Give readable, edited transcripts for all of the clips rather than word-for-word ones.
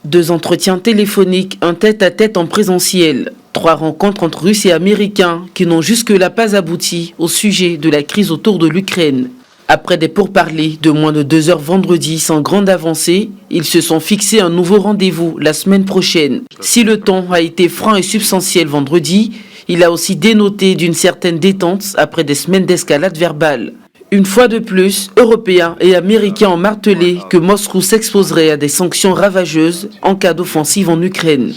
2 entretiens téléphoniques, un tête-à-tête en présentiel. 3 rencontres entre Russes et Américains qui n'ont jusque-là pas abouti au sujet de la crise autour de l'Ukraine. Après des pourparlers de moins de 2 heures vendredi sans grande avancée, ils se sont fixés un nouveau rendez-vous la semaine prochaine. Si le ton a été franc et substantiel vendredi, il a aussi dénoté d'une certaine détente après des semaines d'escalade verbale. Une fois de plus, Européens et Américains ont martelé que Moscou s'exposerait à des sanctions ravageuses en cas d'offensive en Ukraine.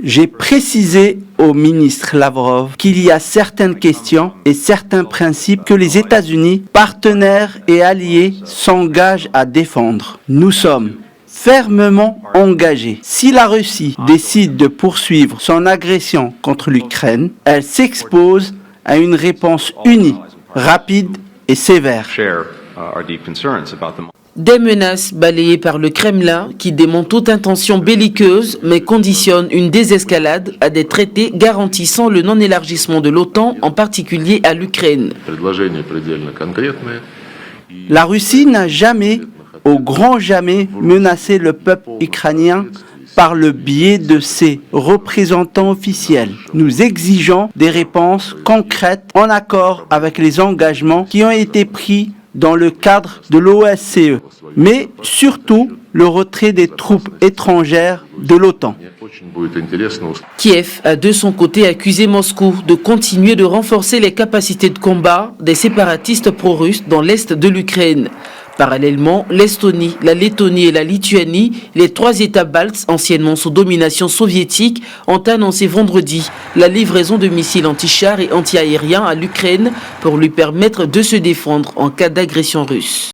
J'ai précisé au ministre Lavrov qu'il y a certaines questions et certains principes que les États-Unis, partenaires et alliés, s'engagent à défendre. Nous sommes fermement engagés. Si la Russie décide de poursuivre son agression contre l'Ukraine, elle s'expose à une réponse unie, rapide et sévère. Des menaces balayées par le Kremlin qui démontent toute intention belliqueuse mais conditionnent une désescalade à des traités garantissant le non-élargissement de l'OTAN, en particulier à l'Ukraine. La Russie n'a jamais, au grand jamais, menacé le peuple ukrainien par le biais de ses représentants officiels. Nous exigeons des réponses concrètes en accord avec les engagements qui ont été pris dans le cadre de l'OSCE, mais surtout le retrait des troupes étrangères de l'OTAN. Kiev a de son côté accusé Moscou de continuer de renforcer les capacités de combat des séparatistes pro-russes dans l'est de l'Ukraine. Parallèlement, l'Estonie, la Lettonie et la Lituanie, les 3 États baltes anciennement sous domination soviétique, ont annoncé vendredi la livraison de missiles anti-chars et anti-aériens à l'Ukraine pour lui permettre de se défendre en cas d'agression russe.